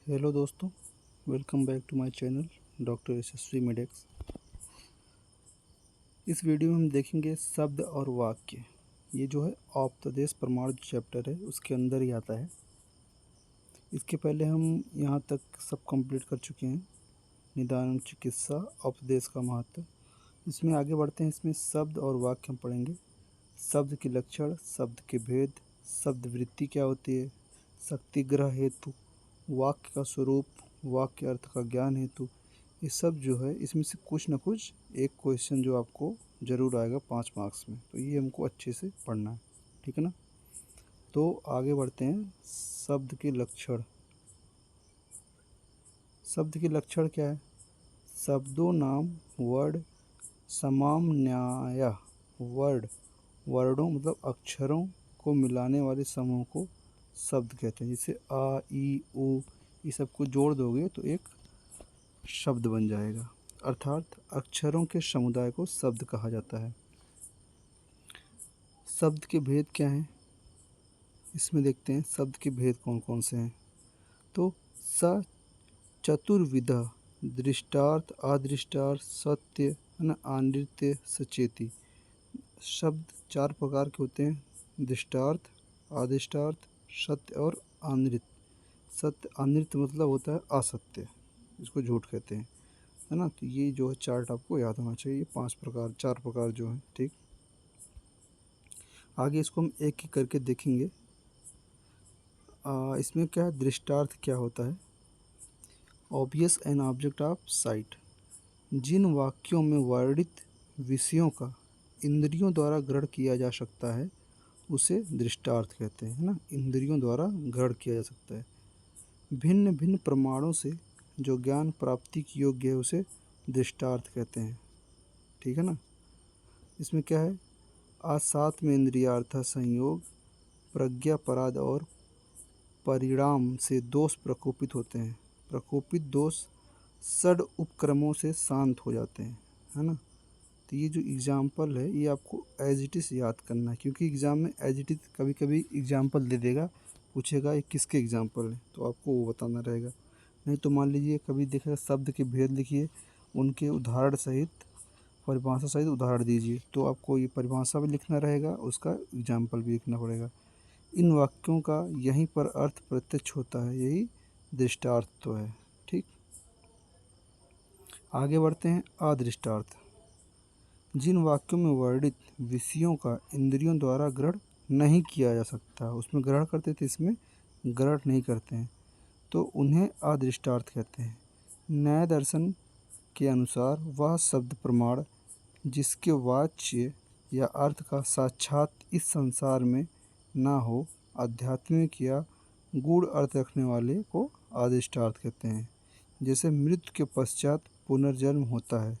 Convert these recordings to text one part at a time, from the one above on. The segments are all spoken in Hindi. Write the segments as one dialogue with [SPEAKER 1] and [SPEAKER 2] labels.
[SPEAKER 1] हेलो दोस्तों, welcome back to my channel doctor Yashasvi Medex. इस वीडियो में हम देखेंगे शब्द और वाक्य। ये जो है औपदेश प्रमाण जो चैप्टर है उसके अंदर ही आता है। इसके पहले हम यहाँ तक सब कंप्लीट कर चुके हैं। निदान चिकित्सा औपदेश का महत्व। इसमें आगे बढ़ते हैं। इसमें शब्द और वाक्य हम पढ़ेंगे। शब्द के लक्षण, शब्द के भेद, शब्द वृत्ति क्या होती है, शक्तिग्रह हेतु, वाक्य का स्वरूप, वाक्य अर्थ का ज्ञान हेतु। ये सब जो है इसमें से कुछ ना कुछ एक क्वेश्चन जो आपको ज़रूर आएगा 5 मार्क्स में, तो ये हमको अच्छे से पढ़ना है, ठीक है ना। तो आगे बढ़ते हैं। शब्द के लक्षण। शब्द के लक्षण क्या है? शब्दों नाम वर्ड समाम्नाय। वर्ड, वर्डों मतलब अक्षरों को मिलाने वाले समूह को शब्द कहते हैं। जैसे आ, ई, उ, ये सबको जोड़ दोगे तो एक शब्द बन जाएगा। अर्थात अक्षरों के समुदाय को शब्द कहा जाता है। शब्द के भेद क्या हैं? इसमें देखते हैं शब्द के भेद कौन कौन से हैं। तो स चतुर्विधा, दृष्टार्थ, अदृष्टार्थ, सत्य, है ना, अनृत्य, सचेती। शब्द 4 प्रकार के होते हैं: दृष्टार्थ, अदृष्टार्थ, सत्य और अनृत्य। सत्य अनृत्य मतलब होता है असत्य, इसको झूठ कहते हैं, है ना। तो ये जो है चार्ट आपको याद होना चाहिए। 5 प्रकार, 4 प्रकार जो है, ठीक। आगे इसको हम एक एक करके देखेंगे। इसमें क्या है, दृष्टार्थ क्या होता है? Obvious an object of sight. जिन वाक्यों में वर्णित विषयों का इंद्रियों द्वारा ग्रहण किया जा सकता है उसे दृष्टार्थ कहते हैं, है ना। इंद्रियों द्वारा ग्रहण किया जा सकता है। भिन्न भिन्न प्रमाणों से जो ज्ञान प्राप्ति की योग्य है उसे दृष्टार्थ कहते हैं, ठीक है ना। इसमें क्या है, आसात में इंद्रियार्थ संयोग, प्रज्ञा पराध और परिणाम से दोष प्रकोपित होते हैं। प्रकोपित दोष षड उपक्रमों से शांत हो जाते हैं, है ना। तो ये जो एग्जाम्पल है ये आपको एज इट इज़ याद करना है, क्योंकि एग्ज़ाम में एज इट इज़ कभी कभी एग्जाम्पल दे देगा, पूछेगा ये किसके एग्जाम्पल है, तो आपको वो बताना रहेगा। नहीं तो मान लीजिए कभी देखेगा शब्द के भेद लिखिए, उनके उदाहरण सहित, परिभाषा सहित उदाहरण दीजिए, तो आपको ये परिभाषा भी लिखना रहेगा, उसका एग्जाम्पल भी लिखना पड़ेगा। इन वाक्यों का यहीं पर अर्थ प्रत्यक्ष होता है, यही दृष्टार्थ तो है, ठीक। आगे बढ़ते हैं। अदृष्टार्थ। जिन वाक्यों में वर्णित विषयों का इंद्रियों द्वारा ग्रहण नहीं किया जा सकता, उसमें ग्रहण करते थे, इसमें ग्रहण नहीं करते हैं, तो उन्हें अदृष्टार्थ कहते हैं। न्याय दर्शन के अनुसार वह शब्द प्रमाण जिसके वाच्य या अर्थ का साक्षात इस संसार में ना हो, आध्यात्मिक या गूढ़ अर्थ रखने वाले को अदृष्टार्थ कहते हैं। जैसे मृत्यु के पश्चात पुनर्जन्म होता है,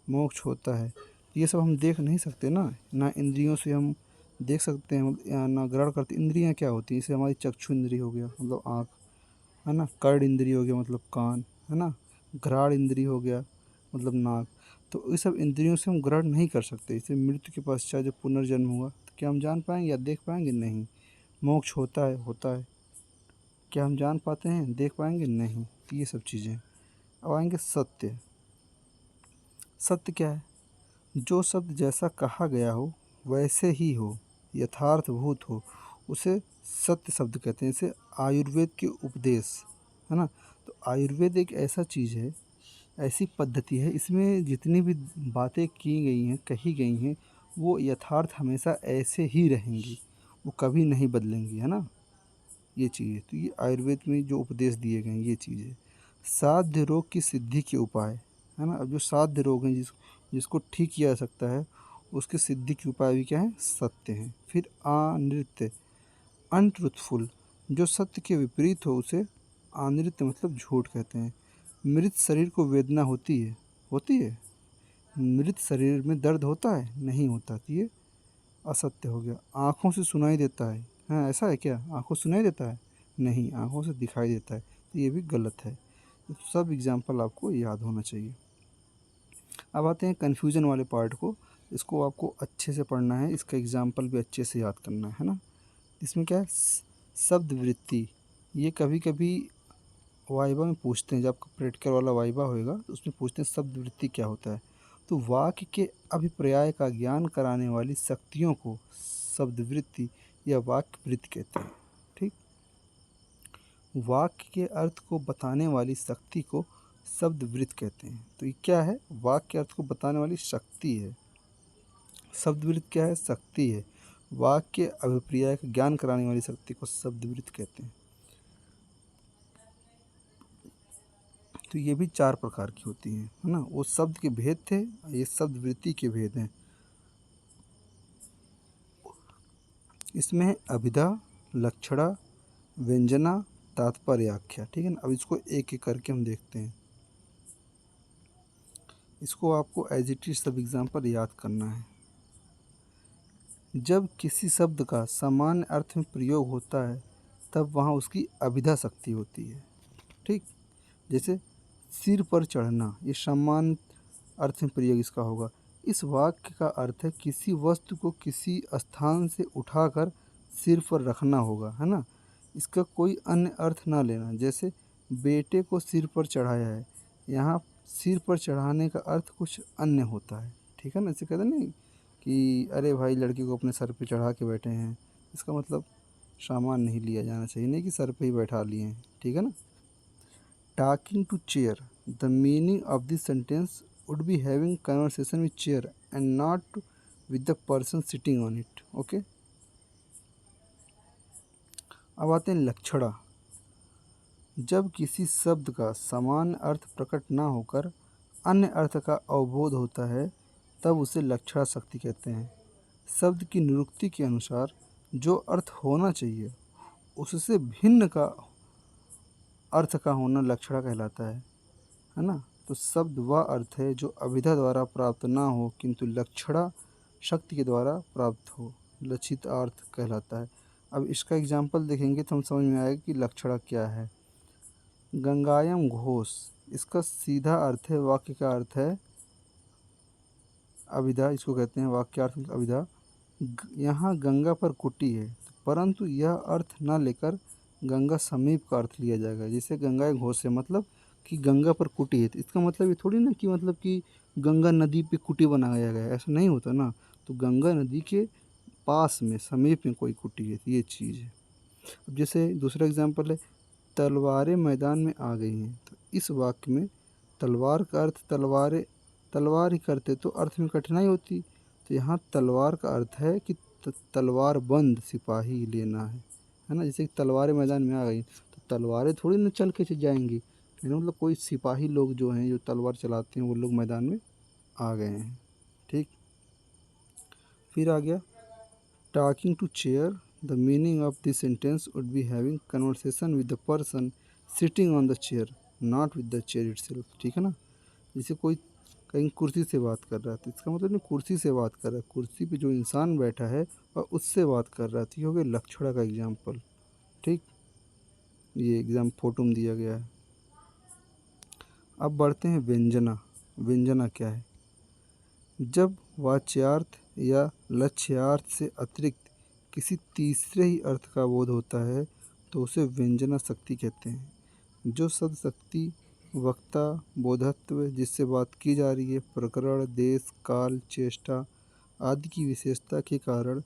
[SPEAKER 1] मोक्ष होता है, ये सब हम देख नहीं सकते ना, ना इंद्रियों से हम देख सकते हैं, या ना ग्रहण करते। इंद्रियां क्या होती हैं? जैसे हमारी चक्षु इंद्रिय हो गया मतलब आँख, है ना, कर्ण इंद्रिय हो गया मतलब कान, है ना, घ्राण इंद्रिय हो गया मतलब नाक। तो ये सब इंद्रियों से हम ग्रहण नहीं कर सकते। इसे मृत्यु के पश्चात जब पुनर्जन्म हुआ तो क्या हम जान पाएंगे या देख पाएंगे? नहीं। मोक्ष होता है, होता है, क्या हम जान पाते हैं, देख पाएंगे? नहीं। तो ये सब चीज़ें। अब आएंगे सत्य। सत्य क्या है? जो शब्द जैसा कहा गया हो वैसे ही हो, यथार्थभूत हो, उसे सत्य शब्द कहते हैं। जैसे आयुर्वेद के उपदेश, है ना। तो आयुर्वेद एक ऐसा चीज़ है, ऐसी पद्धति है, इसमें जितनी भी बातें की गई हैं, कही गई हैं, वो यथार्थ हमेशा ऐसे ही रहेंगी, वो कभी नहीं बदलेंगी, है ना। ये चीज़ है। तो ये आयुर्वेद में जो उपदेश दिए गए हैं ये चीज़ है। साध्य रोग की सिद्धि के उपाय, है ना। अब जो साध्य रोग हैं जिसको ठीक किया जा सकता है, उसके सिद्धि के उपाय भी क्या है? सत्य हैं। फिर अनृत्य, अनट्रुथफुल, जो सत्य के विपरीत हो उसे अनृत्य मतलब झूठ कहते हैं। मृत शरीर को वेदना होती है, होती है। मृत शरीर में दर्द होता है? नहीं होता। तो ये असत्य हो गया। आँखों से सुनाई देता है, हाँ ऐसा है क्या? आँखों से सुनाई देता है? नहीं, आँखों से दिखाई देता है, तो ये भी गलत है। तो सब एग्जाम्पल आपको याद होना चाहिए। अब आते हैं कन्फ्यूज़न वाले पार्ट को। इसको आपको अच्छे से पढ़ना है, इसका एग्जाम्पल भी अच्छे से याद करना है ना। इसमें क्या है, शब्द वृत्ति। ये कभी कभी वाइवा में पूछते हैं, जब आपका प्रैक्टिकल वाला वाइवा होएगा तो उसमें पूछते हैं शब्द वृत्ति क्या होता है। तो वाक्य के अभिप्राय का ज्ञान कराने वाली शक्तियों को शब्द वृत्ति या वाक्य वृत्ति कहते हैं। ठीक, वाक्य के अर्थ को बताने वाली शक्ति को शब्द वृत्त कहते हैं। तो ये क्या है? वाक्य के अर्थ को बताने वाली शक्ति है। शब्द वृत्त क्या है? शक्ति है। वाक्य अभिप्राय का ज्ञान कराने वाली शक्ति को शब्द वृत्त कहते हैं। तो ये भी 4 प्रकार की होती हैं, है ना। वो शब्द के भेद थे, ये शब्द वृत्ति के भेद हैं। इसमें है अभिधा, लक्षणा, व्यंजना, तात्पर्य, आख्या। ठीक है ना। अब इसको एक एक करके हम देखते हैं। इसको आपको एज इट इज सब एग्जाम्पल याद करना है। जब किसी शब्द का सामान्य अर्थ में प्रयोग होता है तब वहाँ उसकी अभिधा शक्ति होती है। ठीक, जैसे सिर पर चढ़ना, ये सामान्य अर्थ में प्रयोग इसका होगा। इस वाक्य का अर्थ है किसी वस्तु को किसी स्थान से उठाकर सिर पर रखना होगा, है ना। इसका कोई अन्य अर्थ ना लेना। जैसे बेटे को सिर पर चढ़ाया है, यहाँ सिर पर चढ़ाने का अर्थ कुछ अन्य होता है। ठीक है ना। इसे कहते नहीं कि अरे भाई लड़की को अपने सर पे चढ़ा के बैठे हैं, इसका मतलब सामान नहीं लिया जाना चाहिए, नहीं कि सर पे ही बैठा लिए हैं। ठीक है ना। Talking to chair, the meaning of this sentence would be having conversation with chair and not with the person sitting on it. Okay, अब आते हैं लक्षणा। जब किसी शब्द का सामान्य अर्थ प्रकट न होकर अन्य अर्थ का अवबोध होता है तब उसे लक्षणा शक्ति कहते हैं। शब्द की निरुक्ति के अनुसार जो अर्थ होना चाहिए उससे भिन्न का अर्थ का होना लक्षणा कहलाता है ना। तो शब्द वह अर्थ है जो अभिधा द्वारा प्राप्त ना हो किंतु लक्षणा शक्ति के द्वारा प्राप्त हो, लक्षित अर्थ कहलाता है। अब इसका एग्जाम्पल देखेंगे तो हम समझ में आएगा कि लक्षणा क्या है। गंगायम घोष, इसका सीधा अर्थ है, वाक्य का अर्थ है अभिधा, इसको कहते हैं वाक्यार्थ अभिधा। यहाँ गंगा पर कुटी है, परंतु यह अर्थ न लेकर गंगा समीप का अर्थ लिया जाएगा। जैसे गंगा घोष है मतलब कि गंगा पर कुटी है, तो इसका मतलब ये थोड़ी ना कि मतलब कि गंगा नदी पे कुटी बनाया गया है, ऐसा नहीं होता ना। तो गंगा नदी के पास में समीप में कोई कुटी है, तो ये चीज़ है। अब जैसे दूसरा एग्जाम्पल है तलवारें मैदान में आ गई हैं। तो इस वाक्य में तलवार का अर्थ तलवार ही करते तो अर्थ में कठिनाई होती। तो यहाँ तलवार का अर्थ है कि तलवार बंद सिपाही लेना है ना। जैसे कि तलवारें मैदान में आ गई तो तलवारें थोड़ी ना चल के जाएंगी, है ना। मतलब कोई सिपाही लोग जो हैं जो तलवार चलाते हैं वो लोग मैदान में आ गए हैं। ठीक, फिर आ गया talking to chair, the meaning of this sentence would be having conversation with the person sitting on the chair not with the chair itself. ठीक है ना। जैसे कोई कहीं कुर्सी से बात कर रहा है तो इसका मतलब नहीं कुर्सी से बात कर रहा है, कुर्सी पे जो इंसान बैठा है और उससे बात कर रहा है। तो ये हो गया लक्षणा का एग्जाम्पल। ठीक, ये एग्जाम फोटो में दिया गया है। अब बढ़ते हैं व्यंजना। व्यंजना क्या है? जब वाच्यार्थ या लक्ष्यार्थ से अतिरिक्त किसी तीसरे ही अर्थ का बोध होता है तो उसे व्यंजना शक्ति कहते हैं। जो शब्द शक्ति वक्ता बोधत्व जिससे बात की जा रही है प्रकरण देश काल चेष्टा आदि की विशेषता के कारण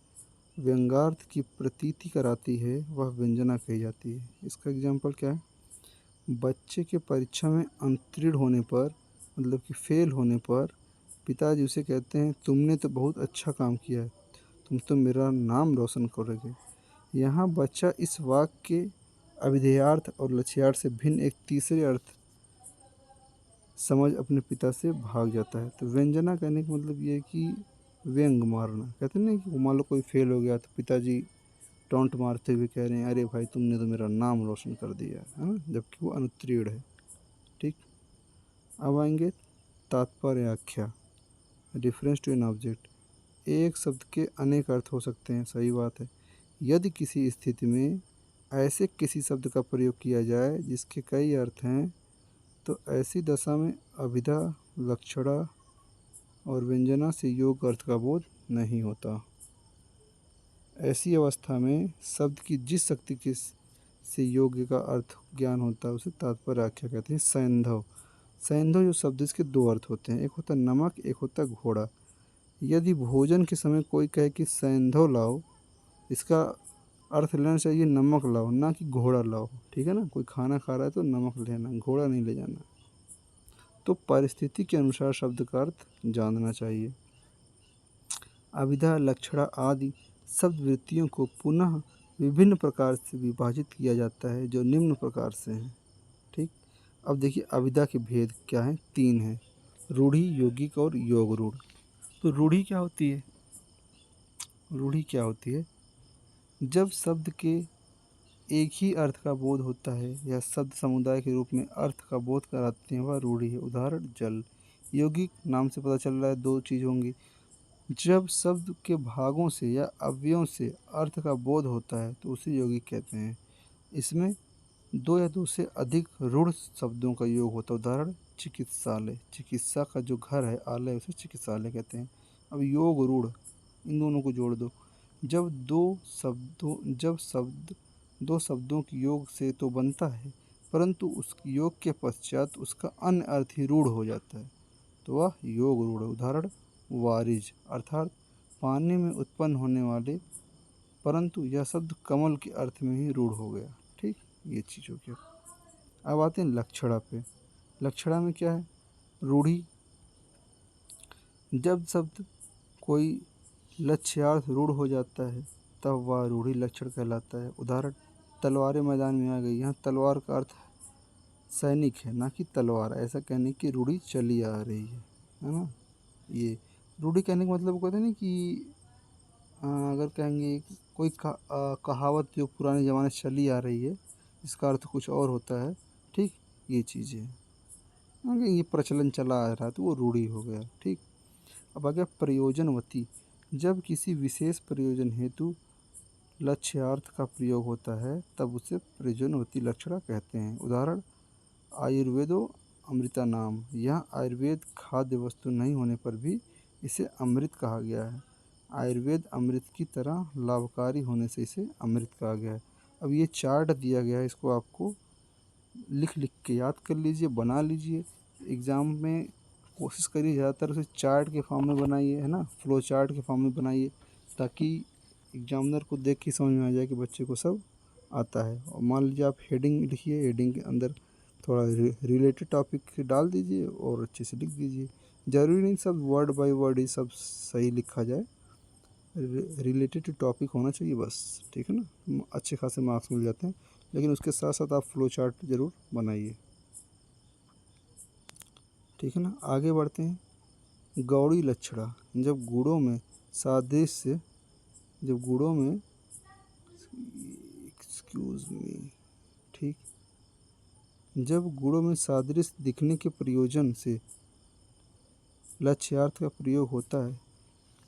[SPEAKER 1] व्यंग्यार्थ की प्रतीति कराती है वह व्यंजना कही जाती है। इसका एग्जाम्पल क्या है? बच्चे के परीक्षा में उत्तीर्ण होने पर मतलब कि फेल होने पर पिताजी उसे कहते हैं तुमने तो बहुत अच्छा काम किया है, तुम तो मेरा नाम रोशन करोगे। यहाँ बच्चा इस वाक्य के अभिधेयार्थ और लक्ष्यार्थ से भिन्न एक तीसरे अर्थ समझ अपने पिता से भाग जाता है। तो व्यंजना कहने का मतलब ये है कि व्यंग मारना। कहते हैं ना कि मान लो कोई फेल हो गया तो पिताजी टॉन्ट मारते हुए कह रहे हैं अरे भाई तुमने तो मेरा नाम रोशन कर दिया है ना, जबकि वो अनुत्तीर्ण है। ठीक, अब आएंगे तात्पर्य आख्या, डिफरेंस टू एन ऑब्जेक्ट। एक शब्द के अनेक अर्थ हो सकते हैं, सही बात है। यदि किसी स्थिति में ऐसे किसी शब्द का प्रयोग किया जाए जिसके कई अर्थ हैं तो ऐसी दशा में अभिधा लक्षणा और व्यंजना से योग्य अर्थ का बोध नहीं होता। ऐसी अवस्था में शब्द की जिस शक्ति के से योग्य का अर्थ ज्ञान होता है उसे तात्पर्य आख्या कहते हैं। सैंधव, सैंधव जो शब्द इसके दो अर्थ होते हैं, एक होता है नमक, एक होता है घोड़ा। यदि भोजन के समय कोई कहे कि सैंधव लाओ, इसका अर्थ लेना चाहिए नमक लाओ, ना कि घोड़ा लाओ। ठीक है ना, कोई खाना खा रहा है तो नमक लेना, घोड़ा नहीं ले जाना। तो परिस्थिति के अनुसार शब्द का अर्थ जानना चाहिए। अभिधा, लक्षणा आदि शब्द वृत्तियों को पुनः विभिन्न प्रकार से विभाजित किया जाता है, जो निम्न प्रकार से हैं। ठीक, अब देखिए अभिधा के भेद क्या हैं, तीन हैं, रूढ़ि, यौगिक और योग रूढ़। तो रूढ़ि क्या होती है? रूढ़ि क्या होती है? जब शब्द के एक ही अर्थ का बोध होता है या शब्द समुदाय के रूप में अर्थ का बोध कराते हैं, वह रूढ़ि है। उदाहरण जल। यौगिक, नाम से पता चल रहा है दो चीज़ होंगी। जब शब्द के भागों से या अवयवों से अर्थ का बोध होता है तो उसे यौगिक कहते हैं। इसमें दो या दो से अधिक रूढ़ शब्दों का योग होता है। उदाहरण चिकित्सालय, चिकित्सा का जो घर है आलय, उसे चिकित्सालय कहते हैं। अब योग रूढ़, इन दोनों को जोड़ दो। जब शब्द दो शब्दों के योग से तो बनता है, परंतु उस योग के पश्चात उसका अन्य अर्थ ही रूढ़ हो जाता है, तो वह योग रूढ़ है। उदाहरण वारिज, अर्थात पानी में उत्पन्न होने वाले, परंतु यह शब्द कमल के अर्थ में ही रूढ़ हो गया। ठीक, ये चीज़ हो गया। अब आते हैं लक्षणा पे। लक्षणा में क्या है? रूढ़ि। जब शब्द कोई लक्ष्यार्थ रूढ़ हो जाता है तब वह रूढ़ि लक्षण कहलाता है। उदाहरण तलवारें मैदान में आ गई। यहाँ तलवार का अर्थ सैनिक है, ना कि तलवार। ऐसा कहने की रूढ़ि चली आ रही है ना। ये रूढ़ि कहने का मतलब कहते हैं ना कि अगर कहेंगे कोई कहावत जो पुराने ज़माने से चली आ रही है, इसका अर्थ कुछ और होता है। ठीक, ये चीज़ें हैं, अगर ये प्रचलन चला आ रहा है तो वो रूढ़ि हो गया। ठीक, अब आ गया प्रयोजनवती। जब किसी विशेष प्रयोजन हेतु लक्ष्यार्थ का प्रयोग होता है तब उसे प्रयोजनवती लक्षणा कहते हैं। उदाहरण आयुर्वेदो अमृता नाम। यह आयुर्वेद खाद्य वस्तु नहीं होने पर भी इसे अमृत कहा गया है। आयुर्वेद अमृत की तरह लाभकारी होने से इसे अमृत कहा गया है। अब ये चार्ट दिया गया है, इसको आपको लिख लिख के याद कर लीजिए, बना लीजिए। एग्ज़ाम में कोशिश करिए ज़्यादातर उसे चार्ट के फॉर्म में बनाइए, है ना, फ्लो चार्ट के फॉर्म में बनाइए, ताकि एग्जामिनर को देख के समझ में आ जाए कि बच्चे को सब आता है। और मान लीजिए आप हेडिंग लिखिए, हेडिंग के अंदर थोड़ा रिलेटेड टॉपिक डाल दीजिए और अच्छे से लिख दीजिए। ज़रूरी नहीं सब वर्ड बाय वर्ड ही सब सही लिखा जाए, रिलेटेड टॉपिक होना चाहिए बस। ठीक है ना, अच्छे खासे मार्क्स मिल जाते हैं। लेकिन उसके साथ साथ आप फ्लो चार्ट ज़रूर बनाइए। ठीक है ना, आगे बढ़ते हैं। गौड़ी लक्षणा। जब गुणों में सादृश्य जब गुणों में एक्सक्यूज़ मी ठीक, जब गुणों में सादृश्य दिखने के प्रयोजन से लक्ष्यार्थ का प्रयोग होता है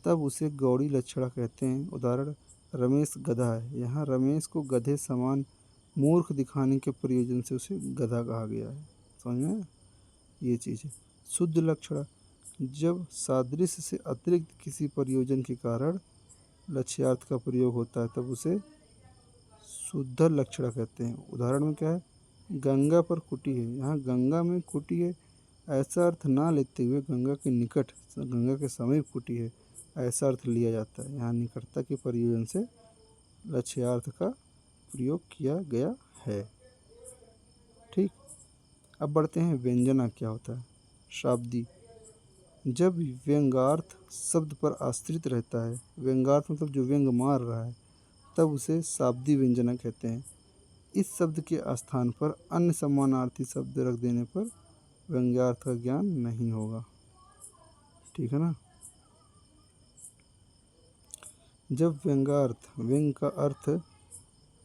[SPEAKER 1] तब उसे गौड़ी लक्षणा कहते हैं। उदाहरण रमेश गधा है। यहाँ रमेश को गधे समान मूर्ख दिखाने के प्रयोजन से उसे गधा कहा गया है। समझ में आया? ये चीज़ है। शुद्ध लक्षणा। जब सादृश्य से अतिरिक्त किसी प्रयोजन के कारण लक्ष्यार्थ का प्रयोग होता है तब उसे शुद्ध लक्षणा कहते हैं। उदाहरण में क्या है? गंगा पर कुटी है। यहाँ गंगा में कुटी है ऐसा अर्थ ना लेते हुए गंगा के निकट, गंगा के समीप कुटी है ऐसा अर्थ लिया जाता है। यहाँ निकटता के प्रयोजन से लक्ष्यार्थ का प्रयोग किया गया है। ठीक, अब बढ़ते हैं व्यंजना क्या होता है। शाब्दी। जब व्यंग्यार्थ शब्द पर आश्रित रहता है, व्यंग्यार्थ मतलब जो व्यंग मार रहा है, तब उसे शाब्दी व्यंजना कहते हैं। इस शब्द के स्थान पर अन्य समानार्थी शब्द रख देने पर व्यंग्यार्थ का ज्ञान नहीं होगा। ठीक है ना। जब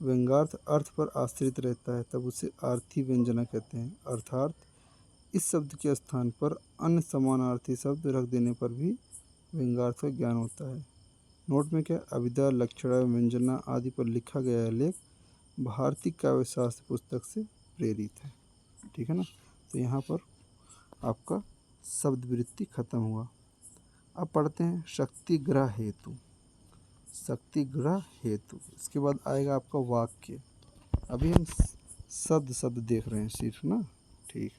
[SPEAKER 1] व्यंग्यार्थ अर्थ पर आश्रित रहता है तब उसे आर्थी व्यंजना कहते हैं। अर्थात इस शब्द के स्थान पर अन्य समानार्थी शब्द रख देने पर भी व्यंग्यार्थ का ज्ञान होता है। नोट में क्या, अभिधा, लक्षणा, व्यंजना आदि पर लिखा गया लेख भारतीय काव्यशास्त्र पुस्तक से प्रेरित है। ठीक है ना। तो यहाँ पर आपका शब्द वृत्ति खत्म हुआ। अब पढ़ते हैं शक्तिग्रह हेतु। शक्तिग्रह हेतु, इसके बाद आएगा आपका वाक्य। अभी हम शब्द शब्द देख रहे हैं सिर्फ ना। ठीक,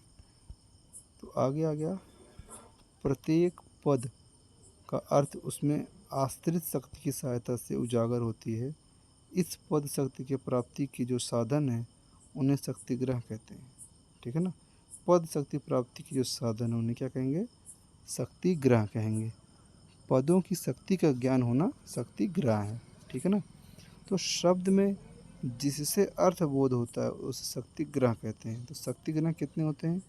[SPEAKER 1] तो आगे आ गया। प्रत्येक पद का अर्थ उसमें आश्रित शक्ति की सहायता से उजागर होती है। इस पद शक्ति के प्राप्ति की जो साधन है उन्हें शक्ति ग्रह कहते हैं। ठीक है ना। पद शक्ति प्राप्ति की जो साधन है उन्हें क्या कहेंगे? शक्ति ग्रह कहेंगे। पदों की शक्ति का ज्ञान होना शक्ति ग्रह है। ठीक है ना। तो शब्द में जिससे अर्थ बोध होता है उसे शक्ति ग्रह कहते हैं। तो शक्ति ग्रह कितने होते हैं?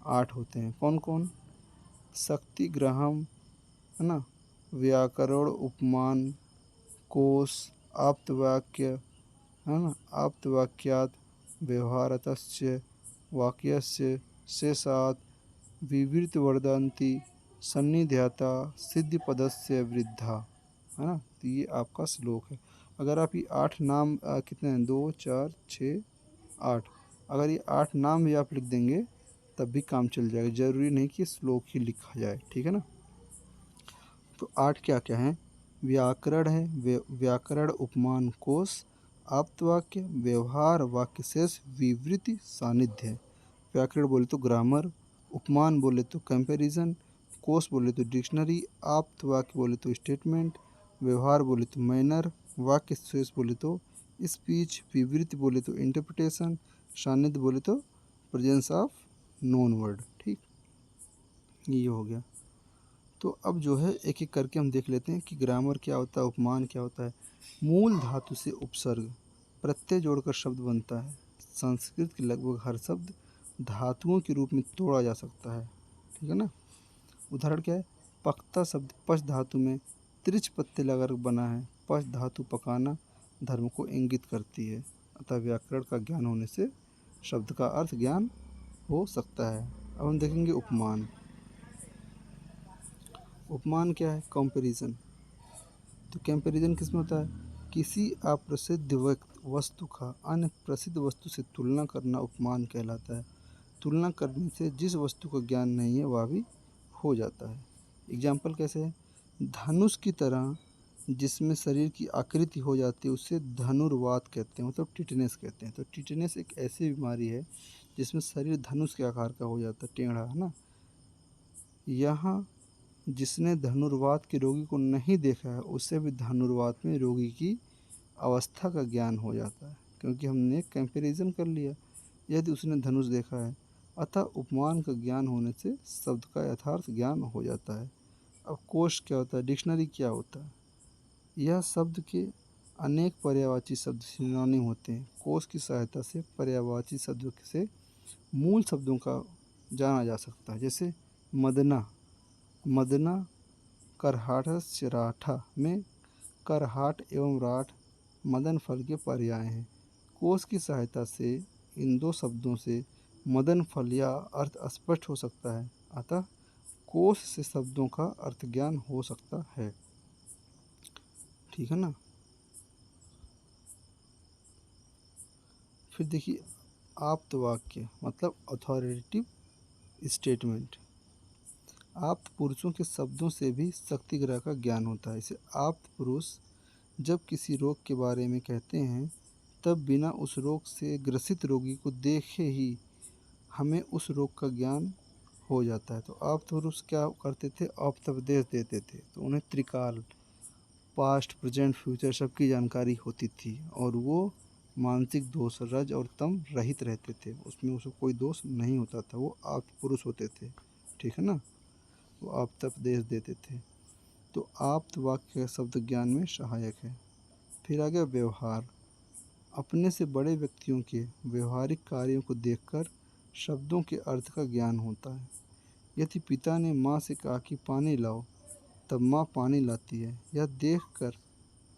[SPEAKER 1] 8 होते हैं। कौन कौन? शक्ति ग्रहम, है ना, व्याकरण, उपमान, कोश, आप्तवाक्य, है ना, आप्तवाक्यात्, व्यवहारतस्य, वाक्यस्य, शेषात्, विवृत वर्धन्ति, सन्निध्याता, सिद्धिपदस्य वृद्धा, है ना। तो ये आपका श्लोक है। अगर आप ये 8 नाम कितने हैं? 2 4 6 8। अगर ये 8 नाम भी आप लिख देंगे तब भी काम चल जाएगा। ज़रूरी नहीं कि श्लोक ही लिखा जाए। ठीक है ना। तो 8 क्या क्या हैं? व्याकरण है, व्याकरण, उपमान, कोश, आप्तवाक्य, व्यवहार, वाक्य शेष, विवृति, सानिध्य। व्याकरण बोले तो ग्रामर, उपमान बोले तो कंपैरिजन, कोश बोले तो डिक्शनरी, आप्तवाक्य बोले तो स्टेटमेंट, व्यवहार बोले तो मैनर, वाक्य शेष बोले तो स्पीच, विवृति बोले तो इंटरप्रिटेशन, सानिध्य बोले तो प्रेजेंस ऑफ नोन वर्ड। ठीक, ये हो गया। तो अब जो है एक एक करके हम देख लेते हैं कि ग्रामर क्या होता है, उपमान क्या होता है। मूल धातु से उपसर्ग प्रत्यय जोड़कर शब्द बनता है। संस्कृत के लगभग हर शब्द धातुओं के रूप में तोड़ा जा सकता है। ठीक है ना। उदाहरण क्या है? पक्ता शब्द पश धातु में त्रिच पत्ते लगाकर बना है। पश धातु पकाना धर्म को इंगित करती है। अतः व्याकरण का ज्ञान होने से शब्द का अर्थ ज्ञान हो सकता है। अब हम देखेंगे उपमान। उपमान क्या है? कंपैरिजन। तो कंपैरिजन किस में होता है? किसी अप्रसिद्ध वस्तु का अन्य प्रसिद्ध वस्तु से तुलना करना उपमान कहलाता है। तुलना करने से जिस वस्तु का ज्ञान नहीं है वह भी हो जाता है। एग्जाम्पल कैसे है? धनुष की तरह जिसमें शरीर की आकृति हो जाती है उसे धनुर्वात कहते हैं, मतलब टिटनेस कहते हैं। तो टिटनेस एक ऐसी बीमारी है जिसमें शरीर धनुष के आकार का हो जाता है, टेढ़ा, है ना। यहाँ जिसने धनुर्वात के रोगी को नहीं देखा है उससे भी धनुर्वात में रोगी की अवस्था का ज्ञान हो जाता है, क्योंकि हमने कंपैरिजन कर लिया यदि उसने धनुष देखा है। अतः उपमान का ज्ञान होने से शब्द का यथार्थ ज्ञान हो जाता है। अब कोश क्या होता है? डिक्शनरी क्या होता है? यह शब्द के अनेक पर्यायवाची शब्द सिनोनिम होते हैं। कोश की सहायता से पर्यायवाची शब्दों से मूल शब्दों का जाना जा सकता है। जैसे मदना, मदना करहाटस्य राठा में करहाट एवं राठ मदन फल के पर्याय हैं। कोश की सहायता से इन दो शब्दों से मदन फल या अर्थ स्पष्ट हो सकता है। अतः कोश से शब्दों का अर्थ ज्ञान हो सकता है। ठीक है ना। फिर देखिए आप्त वाक्य मतलब अथॉरिटेटिव स्टेटमेंट। आप्त पुरुषों के शब्दों से भी शक्तिग्रह का ज्ञान होता है। इसे आप्त पुरुष जब किसी रोग के बारे में कहते हैं तब बिना उस रोग से ग्रसित रोगी को देखे ही हमें उस रोग का ज्ञान हो जाता है। तो आप्त पुरुष क्या करते थे? औपदेश देते थे। तो उन्हें त्रिकाल, पास्ट, प्रेजेंट, फ्यूचर सबकी जानकारी होती थी और वो मानसिक दोष, रज और तम रहित रहते थे। उसमें उसको कोई दोष नहीं होता था। वो आप्त पुरुष होते थे। ठीक है ना। वो आप्तोपदेश देते थे। तो आप्त वाक्य शब्द ज्ञान में सहायक है। फिर आ गया व्यवहार। अपने से बड़े व्यक्तियों के व्यवहारिक कार्यों को देखकर शब्दों के अर्थ का ज्ञान होता है। यदि पिता ने माँ से कहा कि पानी लाओ तब माँ पानी लाती है।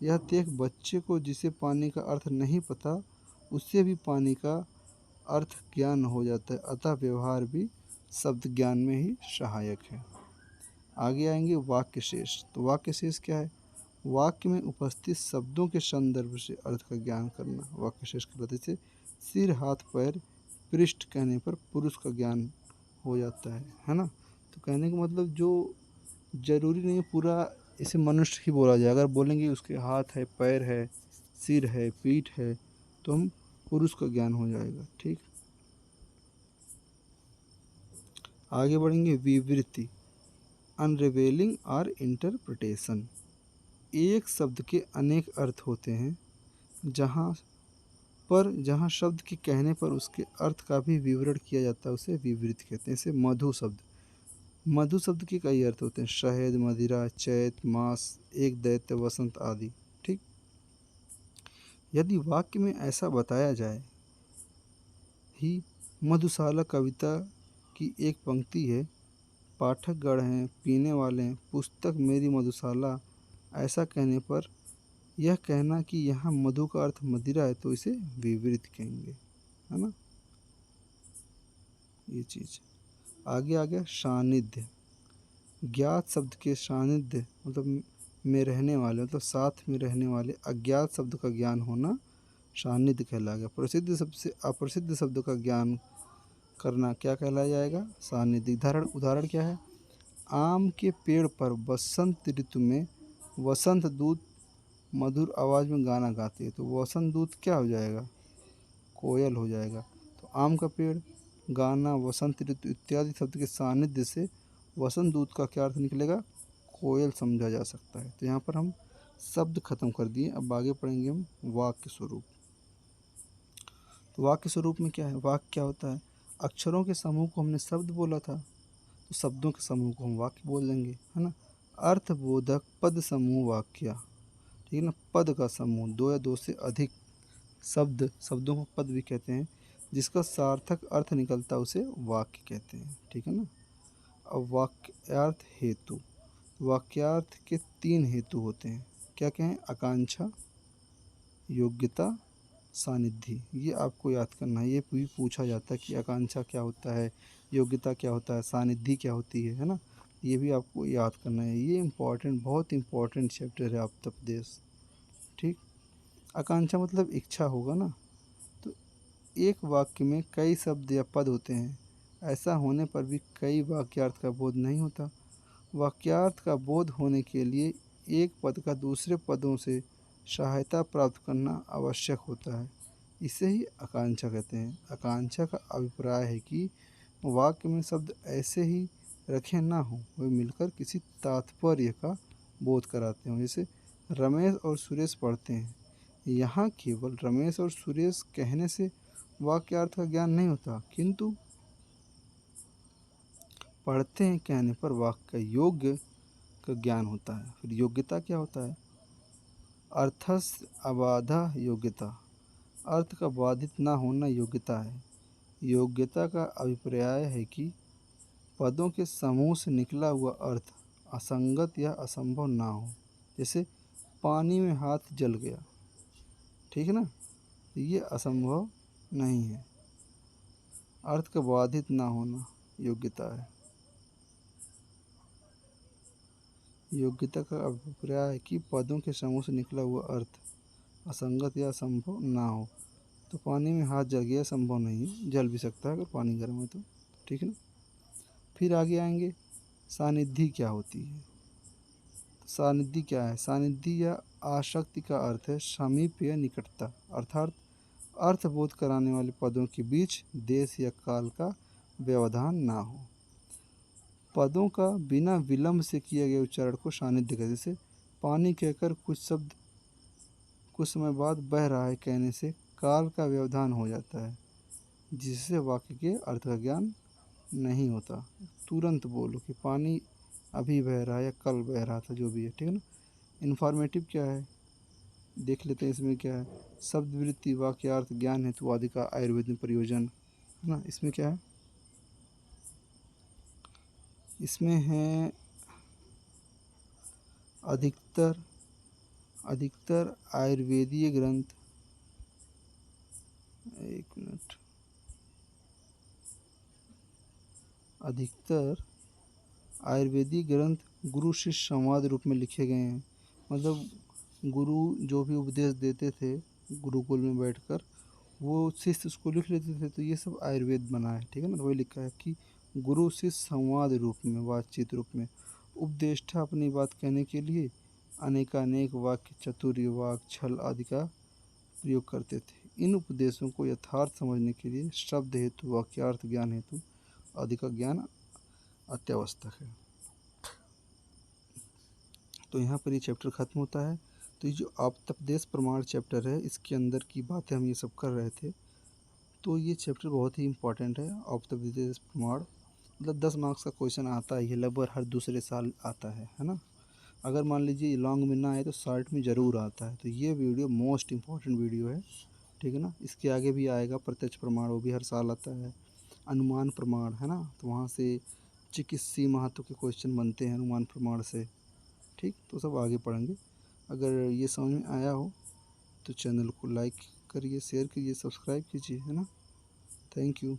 [SPEAKER 1] यह देख बच्चे को जिसे पानी का अर्थ नहीं पता उससे भी पानी का अर्थ ज्ञान हो जाता है। अतः व्यवहार भी शब्द ज्ञान में ही सहायक है। आगे आएंगे वाक्य शेष। तो वाक्य शेष क्या है? वाक्य में उपस्थित शब्दों के संदर्भ से अर्थ का ज्ञान करना वाक्य शेष कहलाता है। जैसे सिर, हाथ, पैर, पृष्ठ कहने पर पुरुष का ज्ञान हो जाता है ना। तो कहने का मतलब जो जरूरी नहीं है पूरा इसे मनुष्य ही बोला जाए। अगर बोलेंगे उसके हाथ है, पैर है, सिर है, पीठ है तो हम पुरुष का ज्ञान हो जाएगा। ठीक, आगे बढ़ेंगे। विवृति, अनरिवेलिंग और इंटरप्रिटेशन। एक शब्द के अनेक अर्थ होते हैं, जहाँ शब्द के कहने पर उसके अर्थ का भी विवरण किया जाता है, उसे विवृति कहते हैं। जैसे मधु शब्द, मधु शब्द के कई अर्थ होते हैं, शहद, मदिरा, चैत, मास, एक दैत्य, वसंत आदि। ठीक, यदि वाक्य में ऐसा बताया जाए ही मधुशाला कविता की एक पंक्ति है, पाठक गण हैं, पीने वाले हैं, पुस्तक मेरी मधुशाला, ऐसा कहने पर यह कहना कि यहाँ मधु का अर्थ मदिरा है, तो इसे विवृत कहेंगे, है ना। ये चीज़ आगे आ गया। सानिध्य, ज्ञात शब्द के सानिध्य मतलब में रहने वाले, मतलब साथ में रहने वाले अज्ञात शब्द का ज्ञान होना सानिध्य कहला गया। प्रसिद्ध शब्द से अप्रसिद्ध शब्द का ज्ञान करना क्या कहलाया जाएगा? सानिध्य। उदाहरण क्या है? आम के पेड़ पर बसंत ऋतु में वसंत दूत मधुर आवाज़ में गाना गाती है, तो वसंत दूत क्या हो जाएगा? कोयल हो जाएगा। तो आम का पेड़, गाना, वसंत ऋतु इत्यादि शब्द के सानिध्य से वसंत दूत का क्या अर्थ निकलेगा? कोयल समझा जा सकता है। तो यहाँ पर हम शब्द खत्म कर दिए। अब आगे पढ़ेंगे हम वाक्य स्वरूप। तो वाक्य स्वरूप में क्या है? वाक्य क्या होता है? अक्षरों के समूह को हमने शब्द बोला था, तो शब्दों के समूह को हम वाक्य बोल देंगे, है ना। अर्थबोधक पद समूह वाक्य, ठीक है ना। पद का समूह, दो या दो से अधिक शब्दों को पद भी कहते हैं, जिसका सार्थक अर्थ निकलता है उसे वाक्य कहते हैं, ठीक है ना। अब वाक्यार्थ हेतु, वाक्यार्थ के 3 हेतु होते हैं। क्या क्या हैं? आकांक्षा, योग्यता, सानिध्य। ये आपको याद करना है, ये भी पूछा जाता है कि आकांक्षा क्या होता है, योग्यता क्या होता है, सानिध्य क्या होती है ना। ये भी आपको याद करना है। ये इम्पॉर्टेंट, बहुत इम्पॉर्टेंट चैप्टर है आप्तोपदेश। ठीक, आकांक्षा मतलब इच्छा होगा ना। तो एक वाक्य में कई शब्द या पद होते हैं, ऐसा होने पर भी कई वाक्यार्थ का बोध नहीं होता। वाक्यार्थ का बोध होने के लिए एक पद का दूसरे पदों से सहायता प्राप्त करना आवश्यक होता है, इसे ही आकांक्षा कहते हैं। आकांक्षा का अभिप्राय है कि वाक्य में शब्द ऐसे ही रखे ना हों, वे मिलकर किसी तात्पर्य का बोध कराते हों। जैसे रमेश और सुरेश पढ़ते हैं, यहाँ केवल रमेश और सुरेश कहने से वाक्यार्थ का ज्ञान नहीं होता, किंतु पढ़ते हैं कहने पर वाक्य का योग्य का ज्ञान होता है। फिर योग्यता क्या होता है? अर्थस्य अबाधा योग्यता, अर्थ का बाधित ना होना योग्यता है। योग्यता का अभिप्राय है कि पदों के समूह से निकला हुआ अर्थ असंगत या असंभव ना हो। जैसे पानी में हाथ जल गया, ठीक है ना, ये असंभव नहीं है। अर्थ का बाधित ना होना योग्यता है। योग्यता का अभिप्राय है कि पदों के समूह से निकला हुआ अर्थ असंगत या असंभव ना हो। तो पानी में हाथ जल गया, संभव नहीं है, जल भी सकता है अगर पानी गर्म है तो, ठीक है ना। फिर आगे आएंगे, सानिध्य क्या होती है? सानिध्य क्या है? सानिध्य या आसक्ति का अर्थ है समीप या निकटता, अर्थात अर्थबोध कराने वाले पदों के बीच देश या काल का व्यवधान ना हो। पदों का बिना विलंब से किए गए उच्चारण को सानिध्य कहते हैं। जैसे पानी कहकर कुछ समय बाद बह रहा है कहने से काल का व्यवधान हो जाता है, जिससे वाक्य के अर्थ का ज्ञान नहीं होता। तुरंत बोलो कि पानी अभी बह रहा है या कल बह रहा था, जो भी है, ठीक है ना। इन्फॉर्मेटिव क्या है देख लेते हैं। इसमें क्या है? शब्द वृत्ति, वाक्यार्थ, ज्ञान हेतु आदि का आयुर्वेद में प्रयोजन, है ना। इसमें क्या है? इसमें है अधिकतर आयुर्वेदीय ग्रंथ, एक मिनट, अधिकतर आयुर्वेदिक ग्रंथ गुरु शिष्य संवाद रूप में लिखे गए हैं। मतलब गुरु जो भी उपदेश देते थे गुरुकुल में बैठकर, वो शिष्य उसको लिख लेते थे, तो ये सब आयुर्वेद बना है, ठीक है ना। तो वही लिखा है कि गुरु शिष्य संवाद रूप में, बातचीत रूप में, उपदेष्टा अपनी बात कहने के लिए अनेकानेक वाक्य, चतुर्य वाक्य, छल आदि का प्रयोग करते थे। इन उपदेशों को यथार्थ समझने के लिए शब्द हेतु वाक्यार्थ ज्ञान हेतु अधिक ज्ञान अत्यावश्यक है। तो यहाँ पर ये चैप्टर ख़त्म होता है। तो ये जो आप्तोपदेश प्रमाण चैप्टर है, इसके अंदर की बातें हम ये सब कर रहे थे। तो ये चैप्टर बहुत ही इम्पोर्टेंट है। आप्तोपदेश प्रमाण मतलब 10 मार्क्स का क्वेश्चन आता ही है, लगभग हर दूसरे साल आता है ना। अगर मान लीजिए लॉन्ग में ना आए तो शॉर्ट में ज़रूर आता है। तो ये वीडियो मोस्ट इम्पॉर्टेंट वीडियो है, ठीक है ना। इसके आगे भी आएगा प्रत्यक्ष प्रमाण, वो भी हर साल आता है। अनुमान प्रमाण है ना, तो वहाँ से चिकित्सीय महत्व के क्वेश्चन बनते हैं अनुमान प्रमाण से, ठीक। तो सब आगे पढ़ेंगे। अगर ये समझ में आया हो तो चैनल को लाइक करिए, शेयर कीजिए, सब्सक्राइब कीजिए, है ना। Thank you.